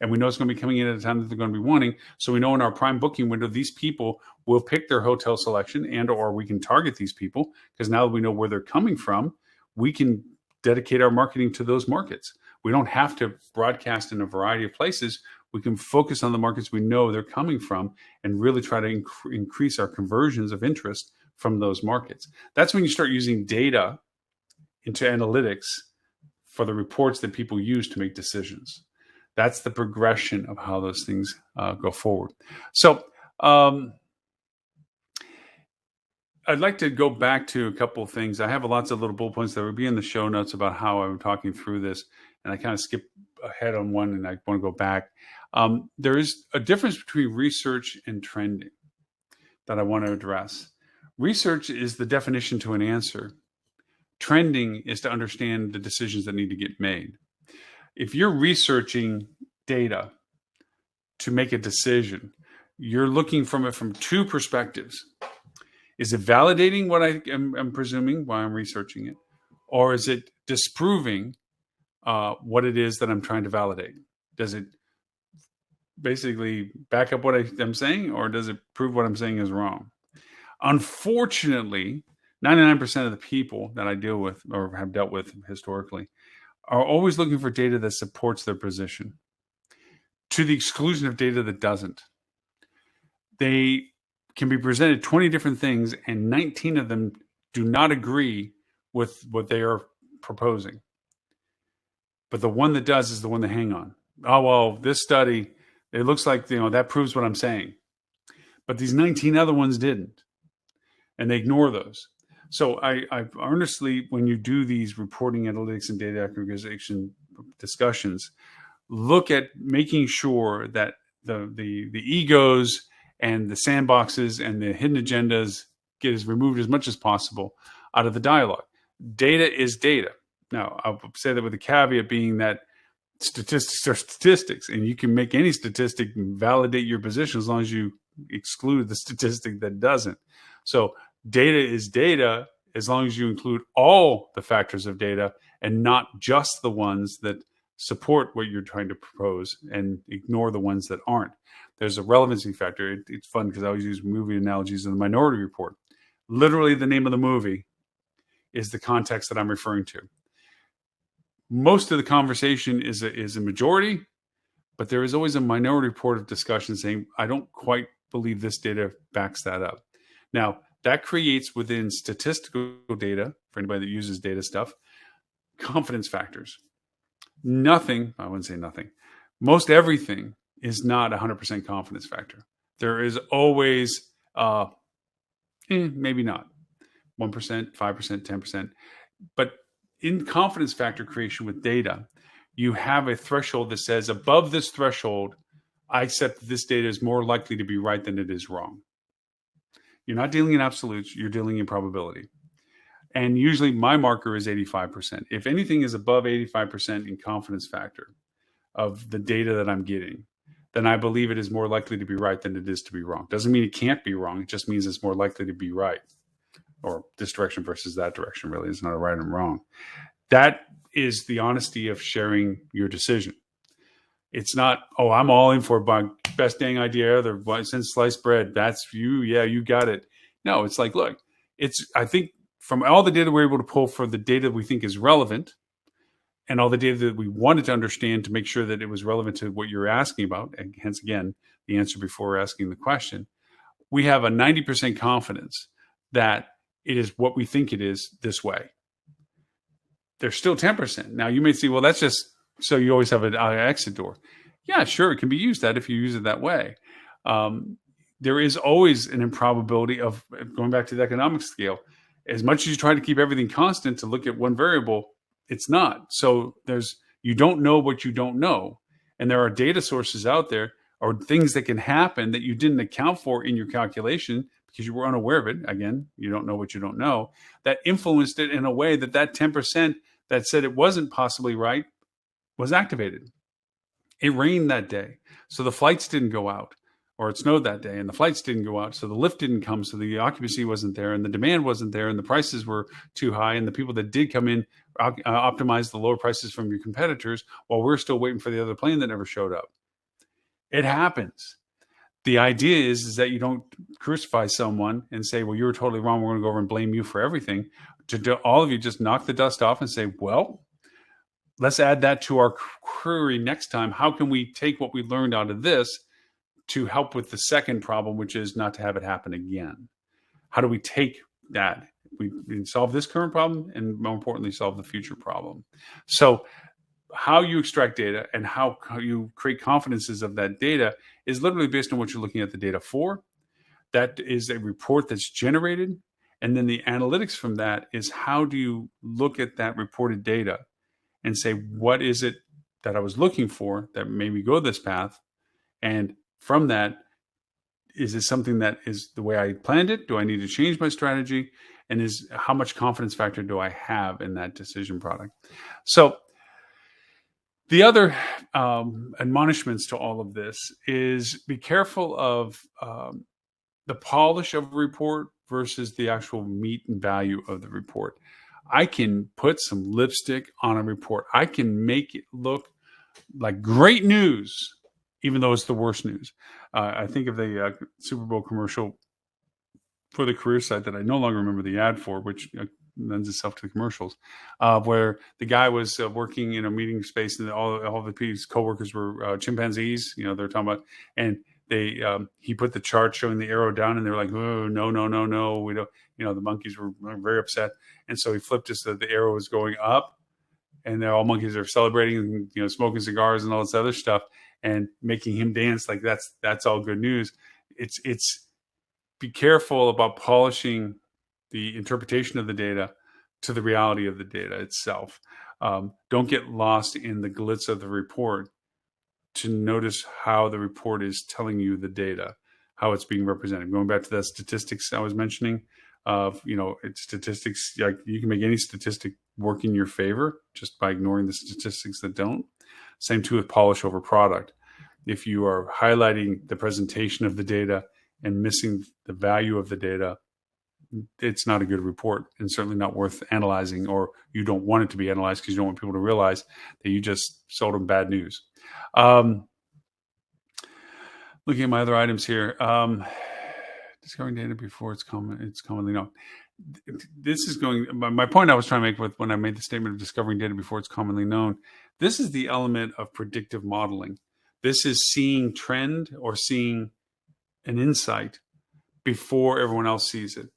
and we know it's going to be coming in at a time that they're going to be wanting. So we know in our prime booking window, these people will pick their hotel selection, and or we can target these people because now that we know where they're coming from, we can dedicate our marketing to those markets. We don't have to broadcast in a variety of places. We can focus on the markets we know they're coming from and really try to increase our conversions of interest from those markets. That's when you start using data into analytics for the reports that people use to make decisions. That's the progression of how those things go forward. So I'd like to go back to a couple of things. I have lots of little bullet points that will be in the show notes about how I'm talking through this, and I kind of skip ahead on one and I want to go back. There is a difference between research and trending that I want to address. Research is the definition to an answer. Trending is to understand the decisions that need to get made. If you're researching data to make a decision, you're looking from it from two perspectives. Is it validating what I'm presuming while I'm researching it? Or is it disproving what it is that I'm trying to validate? Does it basically back up what I'm saying, or does it prove what I'm saying is wrong? Unfortunately, 99% of the people that I deal with or have dealt with historically are always looking for data that supports their position to the exclusion of data that doesn't. They can be presented 20 different things, and 19 of them do not agree with what they are proposing. But the one that does is the one they hang on. Oh, well, this study, it looks like, that proves what I'm saying. But these 19 other ones didn't. And they ignore those. So I earnestly, when you do these reporting analytics and data aggregation discussions, look at making sure that the egos and the sandboxes and the hidden agendas get as removed as much as possible out of the dialogue. Data is data. Now, I'll say that with the caveat being that statistics are statistics, and you can make any statistic validate your position as long as you exclude the statistic that doesn't. So data is data as long as you include all the factors of data and not just the ones that support what you're trying to propose and ignore the ones that aren't. There's a relevancy factor. It's fun because I always use movie analogies in the Minority Report. Literally, the name of the movie is the context that I'm referring to. Most of the conversation is a majority, but there is always a Minority Report of discussion saying, I don't quite believe this data backs that up. Now, that creates within statistical data, for anybody that uses data stuff, confidence factors. Nothing, I wouldn't say nothing, most everything is not 100% confidence factor. There is always, maybe not, 1%, 5%, 10%. But in confidence factor creation with data, you have a threshold that says above this threshold, I accept that this data is more likely to be right than it is wrong. You're not dealing in absolutes, you're dealing in probability. And usually my marker is 85%. If anything is above 85% in confidence factor of the data that I'm getting, then I believe it is more likely to be right than it is to be wrong. Doesn't mean it can't be wrong. It just means it's more likely to be right. Or this direction versus that direction, really. It's not a right and wrong. That is the honesty of sharing your decision. It's not, I'm all in for my best dang idea ever since sliced bread. That's you. Yeah, you got it. No, it's like, look, I think from all the data we're able to pull for the data we think is relevant and all the data that we wanted to understand to make sure that it was relevant to what you're asking about, and hence, again, the answer before asking the question, we have a 90% confidence that it is what we think it is this way. There's still 10%. Now, you may say, well, that's just so you always have an exit door. Yeah, sure, it can be used that if you use it that way. There is always an improbability of, going back to the economic scale, as much as you try to keep everything constant to look at one variable, it's not. So you don't know what you don't know. And there are data sources out there or things that can happen that you didn't account for in your calculation because you were unaware of it. Again, you don't know what you don't know. That influenced it in a way that 10% that said it wasn't possibly right was activated. It rained that day, so the flights didn't go out, or it snowed that day and the flights didn't go out, so the lift didn't come, so the occupancy wasn't there and the demand wasn't there and the prices were too high, and the people that did come in optimized the lower prices from your competitors while we're still waiting for the other plane that never showed up. It happens. The idea is that you don't crucify someone and say, well, you were totally wrong, we're going to go over and blame you for everything. All of you just knock the dust off and say, well, let's add that to our query next time. How can we take what we learned out of this to help with the second problem, which is not to have it happen again? How do we take that? We solve this current problem and, more importantly, solve the future problem. So how you extract data and how you create confidences of that data is literally based on what you're looking at the data for. That is a report that's generated. And then the analytics from that is how do you look at that reported data and say, what is it that I was looking for that made me go this path? And from that, is it something that is the way I planned it? Do I need to change my strategy? And how much confidence factor do I have in that decision product? So the other admonishments to all of this is be careful of the polish of a report versus the actual meat and value of the report. I can put some lipstick on a report. I can make it look like great news, even though it's the worst news. I think of the Super Bowl commercial for the career site that I no longer remember the ad for, which lends itself to the commercials, where the guy was working in a meeting space and all of his coworkers were chimpanzees. They're talking about, and he put the chart showing the arrow down, and they're like, oh, no, we don't. The monkeys were very upset, and so he flipped it so the arrow was going up, and all monkeys are celebrating, and smoking cigars and all this other stuff, and making him dance like that's all good news. It's be careful about polishing the interpretation of the data to the reality of the data itself. Don't get lost in the glitz of the report to notice how the report is telling you the data, how it's being represented. Going back to the statistics I was mentioning, statistics, like you can make any statistic work in your favor just by ignoring the statistics that don't. Same too with polish over product. If you are highlighting the presentation of the data and missing the value of the data, it's not a good report, and certainly not worth analyzing, or you don't want it to be analyzed because you don't want people to realize that you just sold them bad news. Looking at my other items here, discovering data before it's commonly known. This is my point I was trying to make when I made the statement of discovering data before it's commonly known. This is the element of predictive modeling. This is seeing trend or seeing an insight before everyone else sees it.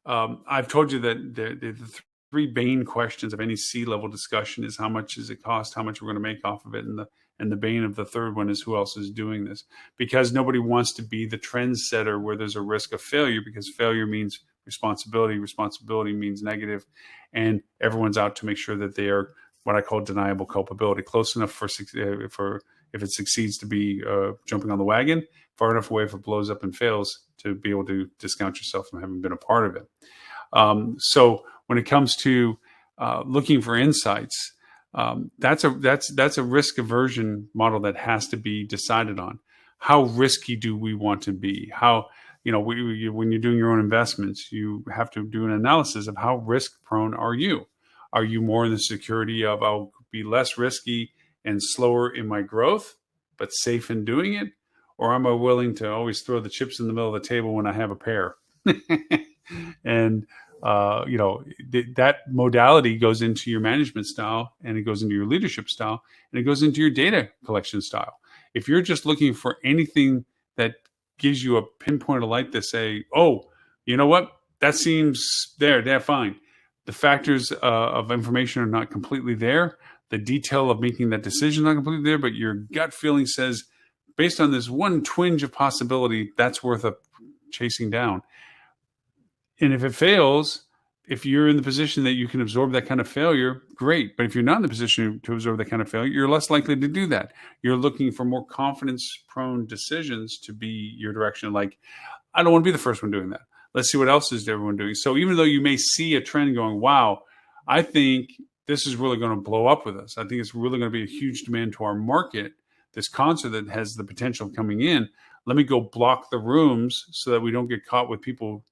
I've told you that the three bane questions of any C-level discussion is how much does it cost, how much we're going to make off of it, and the bane of the third one is who else is doing this. Because nobody wants to be the trendsetter where there's a risk of failure, because failure means responsibility means negative, and everyone's out to make sure that they are what I call deniable culpability, close enough for if it succeeds to be jumping on the wagon, far enough away if it blows up and fails to be able to discount yourself from having been a part of it. So when it comes to looking for insights, that's a risk aversion model that has to be decided on. How risky do we want to be? How, when you're doing your own investments, you have to do an analysis of how risk prone are you? Are you more in the security of I'll be less risky and slower in my growth, but safe in doing it? Or am I willing to always throw the chips in the middle of the table when I have a pair? And, that modality goes into your management style, and it goes into your leadership style, and it goes into your data collection style. If you're just looking for anything that gives you a pinpoint of light to say, oh, you know what? That seems they're fine. The factors of information are not completely there. The detail of making that decision is not completely there, but your gut feeling says, based on this one twinge of possibility, that's worth chasing down. And if it fails, if you're in the position that you can absorb that kind of failure, great. But if you're not in the position to absorb that kind of failure, you're less likely to do that. You're looking for more confidence-prone decisions to be your direction. Like, I don't want to be the first one doing that. Let's see what else is everyone doing. So even though you may see a trend going, wow, I think this is really going to blow up with us. I think it's really going to be a huge demand to our market, this concert that has the potential of coming in. Let me go block the rooms so that we don't get caught with people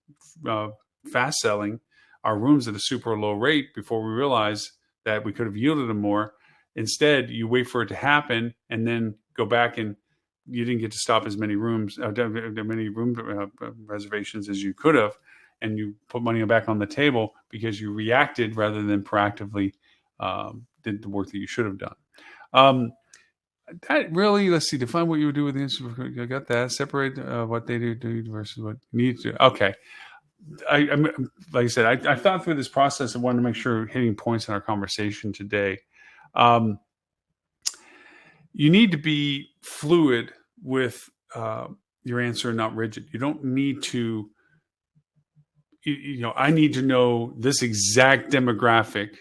fast selling our rooms at a super low rate before we realize that we could have yielded them more. Instead, you wait for it to happen and then go back, and you didn't get to stop as many rooms, many room reservations as you could have, and you put money back on the table because you reacted rather than proactively did the work that you should have done. That really, let's see, define what you would do with the instrument. I got that. Separate what they do versus what you need to do. Okay. Like I said, I thought through this process and wanted to make sure we're hitting points in our conversation today. You need to be fluid with your answer, not rigid. You don't need to, I need to know this exact demographic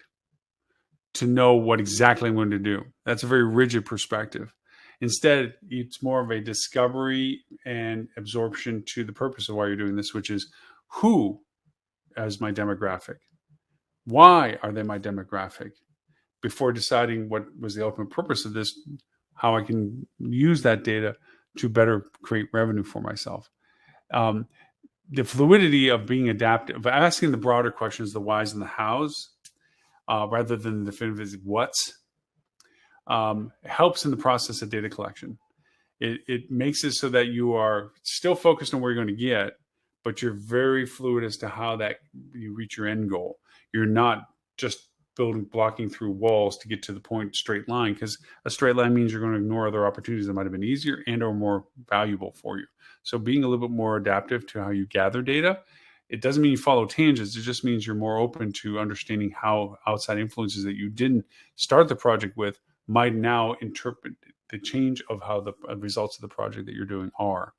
to know what exactly I'm going to do. That's a very rigid perspective. Instead, it's more of a discovery and absorption to the purpose of why you're doing this, which is who as my demographic? Why are they my demographic? Before deciding what was the ultimate purpose of this, how I can use that data to better create revenue for myself. The fluidity of being adaptive, of asking the broader questions, the whys and the hows, rather than the definitive what's, helps in the process of data collection. It makes it so that you are still focused on where you're going to get, but you're very fluid as to how that you reach your end goal. You're not just blocking through walls to get to the point straight line, because a straight line means you're going to ignore other opportunities that might have been easier and or more valuable for you. So being a little bit more adaptive to how you gather data, it doesn't mean you follow tangents. It just means you're more open to understanding how outside influences that you didn't start the project with might now interpret the change of how the results of the project that you're doing are.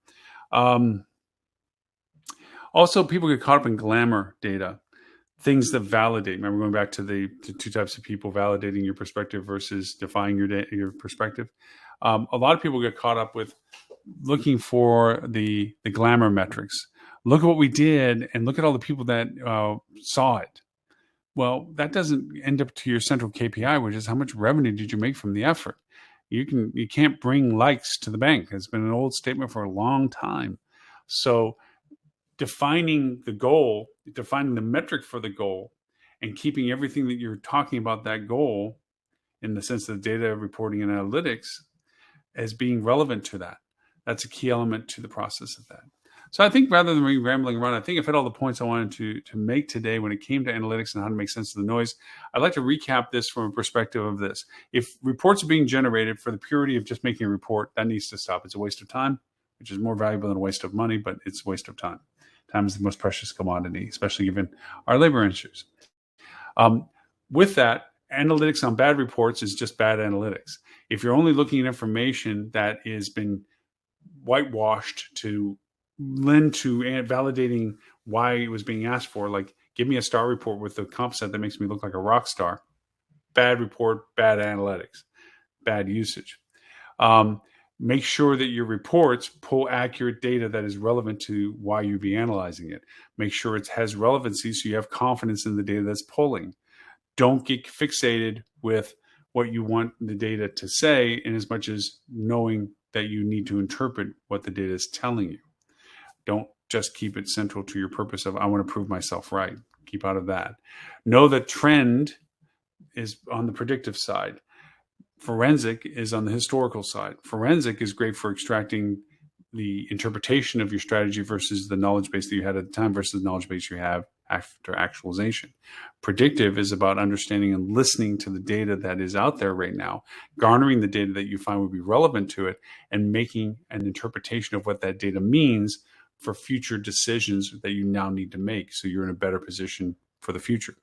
Also, people get caught up in glamour data, things that validate. Remember, going back to the two types of people, validating your perspective versus defying your perspective. A lot of people get caught up with looking for the glamour metrics. Look at what we did, and look at all the people that saw it. Well, that doesn't end up to your central KPI, which is how much revenue did you make from the effort. You can't bring likes to the bank. It's been an old statement for a long time. So defining the goal, defining the metric for the goal, and keeping everything that you're talking about that goal in the sense of data reporting and analytics as being relevant to that. That's a key element to the process of that. So I think rather than me rambling around, I think I've hit all the points I wanted to make today when it came to analytics and how to make sense of the noise. I'd like to recap this from a perspective of this. If reports are being generated for the purity of just making a report, that needs to stop. It's a waste of time, which is more valuable than a waste of money, but it's a waste of time. Time is the most precious commodity, especially given our labor issues. With that, analytics on bad reports is just bad analytics. If you're only looking at information that has been whitewashed to lend to validating why it was being asked for, like give me a star report with the comp set that makes me look like a rock star. Bad report, bad analytics, bad usage. Make sure that your reports pull accurate data that is relevant to why you'd be analyzing it. Make sure it has relevancy so you have confidence in the data that's pulling. Don't get fixated with what you want the data to say, in as much as knowing that you need to interpret what the data is telling you. Don't just keep it central to your purpose of, I want to prove myself right. Keep out of that. Know that trend is on the predictive side. Forensic is on the historical side. Forensic is great for extracting the interpretation of your strategy versus the knowledge base that you had at the time versus the knowledge base you have after actualization. Predictive is about understanding and listening to the data that is out there right now, garnering the data that you find would be relevant to it, and making an interpretation of what that data means for future decisions that you now need to make, so you're in a better position for the future.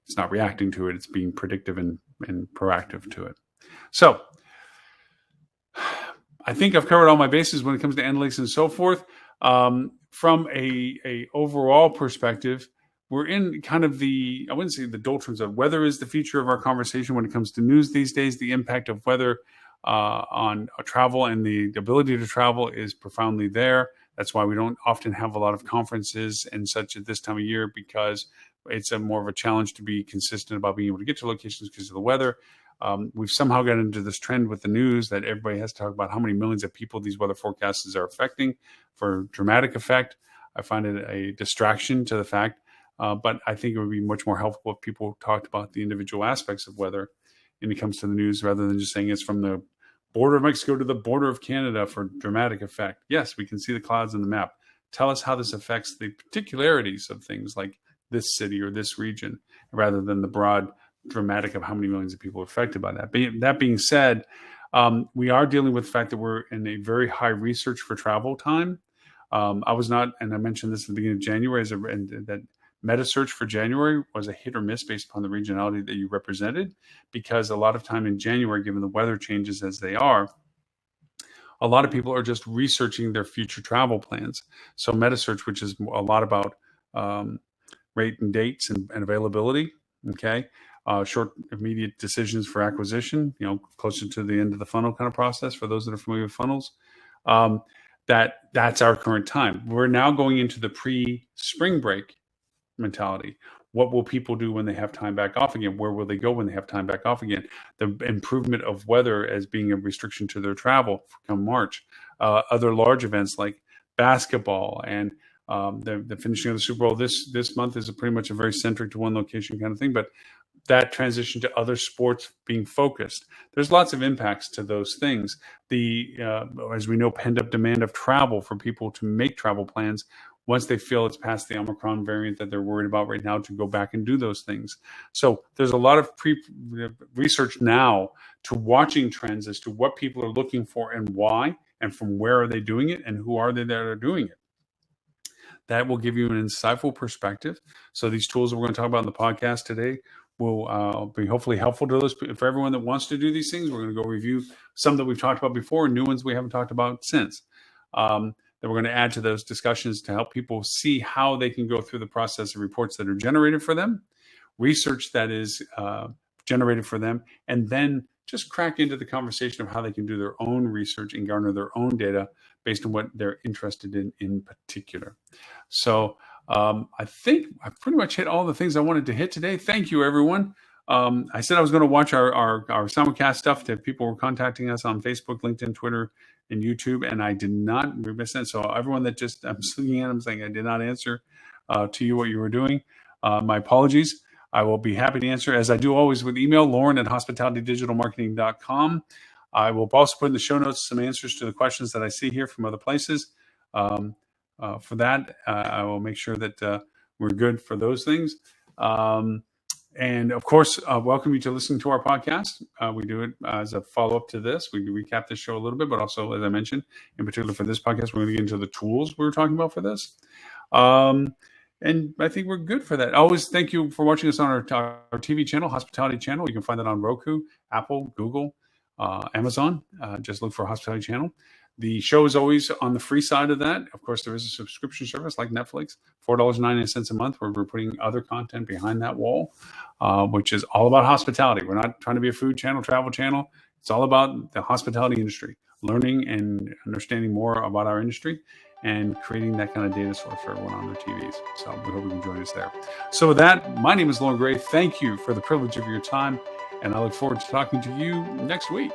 It's not reacting to it, it's being predictive and proactive to it. So I think I've covered all my bases when it comes to analytics and so forth. From a overall perspective, we're in kind of I wouldn't say the doldrums of weather is the feature of our conversation when it comes to news these days. The impact of weather on travel and the ability to travel is profoundly there. That's why we don't often have a lot of conferences and such at this time of year, because it's more of a challenge to be consistent about being able to get to locations because of the weather. We've somehow got into this trend with the news that everybody has to talk about how many millions of people these weather forecasts are affecting for dramatic effect. I find it a distraction to the fact, but I think it would be much more helpful if people talked about the individual aspects of weather when it comes to the news, rather than just saying it's from the border of Mexico to the border of Canada for dramatic effect. Yes, we can see the clouds in the map. Tell us how this affects the particularities of things like this city or this region, rather than the broad dramatic of how many millions of people are affected by that. But that being said, we are dealing with the fact that we're in a very high research for travel time. I was not, and I mentioned this at the beginning of January, that meta search for January was a hit or miss based upon the regionality that you represented, because a lot of time in January, given the weather changes as they are, a lot of people are just researching their future travel plans. So meta search, which is a lot about rate and dates and availability, okay? Short, immediate decisions for acquisition, closer to the end of the funnel kind of process for those that are familiar with funnels. That's our current time. We're now going into the pre-spring break mentality. What will people do when they have time back off again? Where will they go when they have time back off again? The improvement of weather as being a restriction to their travel come March. Other large events like basketball and the finishing of the Super Bowl this month is pretty much a very centric to one location kind of thing, but that transition to other sports being focused. There's lots of impacts to those things. As we know, pent up demand of travel for people to make travel plans once they feel it's past the Omicron variant that they're worried about right now, to go back and do those things. So there's a lot of research now to watching trends as to what people are looking for and why, and from where are they doing it, and who are they that are doing it. That will give you an insightful perspective. So these tools that we're going to talk about in the podcast today will be hopefully helpful to those, for everyone that wants to do these things. We're going to go review some that we've talked about before, and new ones we haven't talked about since. That we're going to add to those discussions to help people see how they can go through the process of reports that are generated for them, research that is generated for them, and then just crack into the conversation of how they can do their own research and garner their own data based on what they're interested in particular. So I think I pretty much hit all the things I wanted to hit today. Thank you, everyone. I said I was going to watch our simulcast stuff. That people were contacting us on Facebook, LinkedIn, Twitter, and YouTube, and I did not miss it. So everyone that I'm looking at them saying I did not answer to you what you were doing, my apologies. I will be happy to answer, as I do always with email, Loren@hospitalitydigitalmarketing.com. I will also put in the show notes some answers to the questions that I see here from other places. For that, I will make sure that we're good for those things. And of course, welcome you to listening to our podcast. We do it as a follow-up to this. We recap the show a little bit, but also, as I mentioned, in particular for this podcast, we're going to get into the tools we were talking about for this. And I think we're good for that. Always thank you for watching us on our TV channel, Hospitality Channel. You can find that on Roku, Apple, Google, Amazon. Just look for Hospitality Channel. The show is always on the free side of that. Of course, there is a subscription service like Netflix, $4.99 a month, where we're putting other content behind that wall, which is all about hospitality. We're not trying to be a food channel, travel channel. It's all about the hospitality industry, learning and understanding more about our industry and creating that kind of data source for everyone on their TVs. So we hope you can join us there. So with that, my name is Loren Gray. Thank you for the privilege of your time, and I look forward to talking to you next week.